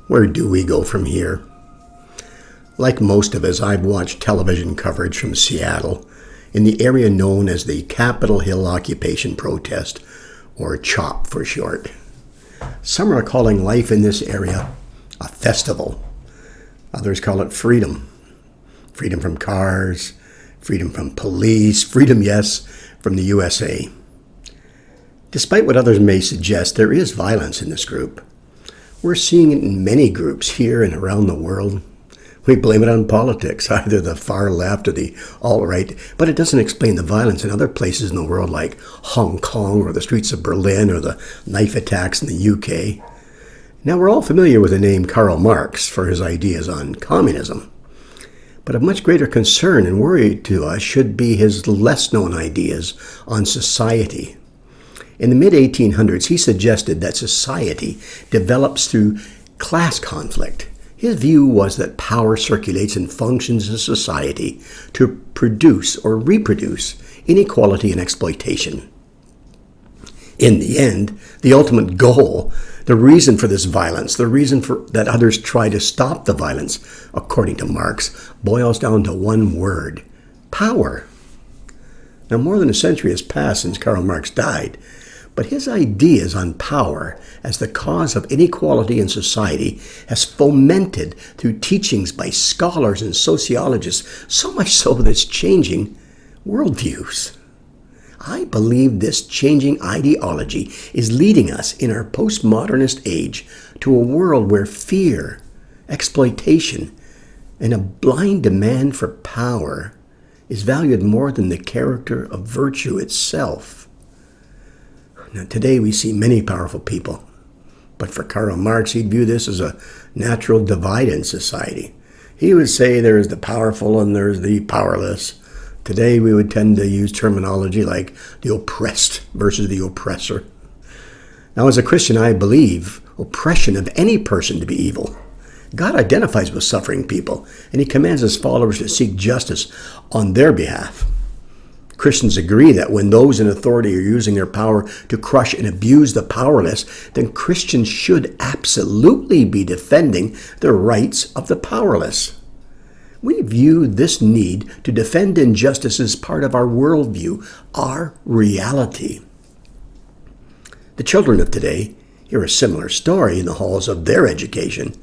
Where do we go from here? Like most of us, I've watched television coverage from Seattle in the area known as the Capitol Hill Occupation Protest, or CHOP for short. Some are calling life in this area a festival. Others call it freedom. Freedom from cars, freedom from police, freedom, yes, from the USA. Despite what others may suggest, there is violence in this group. We're seeing it in many groups here and around the world. We blame it on politics, either the far left or the alt-right, but it doesn't explain the violence in other places in the world like Hong Kong or the streets of Berlin or the knife attacks in the UK. Now, we're all familiar with the name Karl Marx for his ideas on communism, but of much greater concern and worry to us should be his less-known ideas on society. In the mid-1800s, he suggested that society develops through class conflict. His view was that power circulates and functions in society to produce or reproduce inequality and exploitation. In the end, the ultimate goal, the reason for this violence, the reason for that others try to stop the violence, according to Marx, boils down to one word: power. Now, more than a century has passed since Karl Marx died, but his ideas on power as the cause of inequality in society has fomented through teachings by scholars and sociologists, so much so that it's changing worldviews. I believe this changing ideology is leading us in our postmodernist age to a world where fear, exploitation, and a blind demand for power is valued more than the character of virtue itself. Now, today we see many powerful people, but for Karl Marx, he'd view this as a natural divide in society. He would say there's the powerful and there's the powerless. Today we would tend to use terminology like the oppressed versus the oppressor. Now, as a Christian, I believe oppression of any person to be evil. God identifies with suffering people, and he commands his followers to seek justice on their behalf. Christians agree that when those in authority are using their power to crush and abuse the powerless, then Christians should absolutely be defending the rights of the powerless. We view this need to defend injustice as part of our worldview, our reality. The children of today hear a similar story in the halls of their education,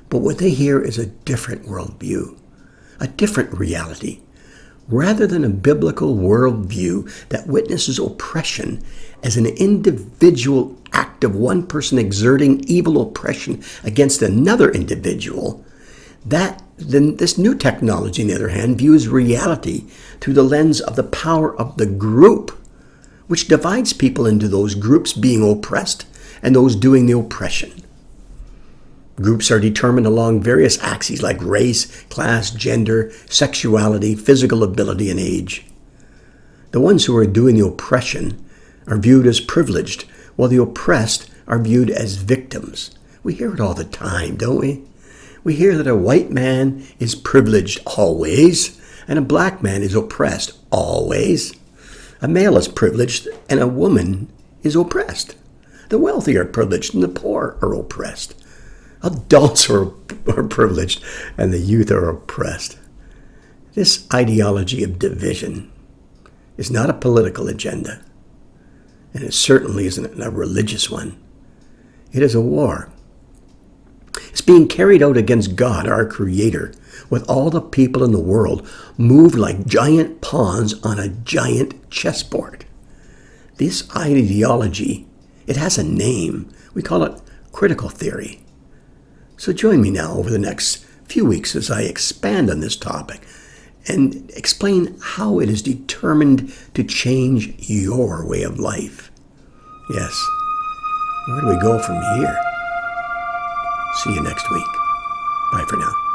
but what they hear is a different worldview, a different reality, rather than a biblical worldview that witnesses oppression as an individual act of one person exerting evil oppression against another individual. This new technology, on the other hand, views reality through the lens of the power of the group, which divides people into those groups being oppressed and those doing the oppression. Groups are determined along various axes like race, class, gender, sexuality, physical ability, and age. The ones who are doing the oppression are viewed as privileged, while the oppressed are viewed as victims. We hear it all the time, don't we? We hear that a white man is privileged always, and a black man is oppressed always. A male is privileged, and a woman is oppressed. The wealthy are privileged, and the poor are oppressed. Adults are privileged and the youth are oppressed. This ideology of division is not a political agenda, and it certainly isn't a religious one. It is a war. It's being carried out against God, our Creator, with all the people in the world moved like giant pawns on a giant chessboard. This ideology, it has a name. We call it critical theory. So join me now over the next few weeks as I expand on this topic and explain how it is determined to change your way of life. Yes, where do we go from here? See you next week. Bye for now.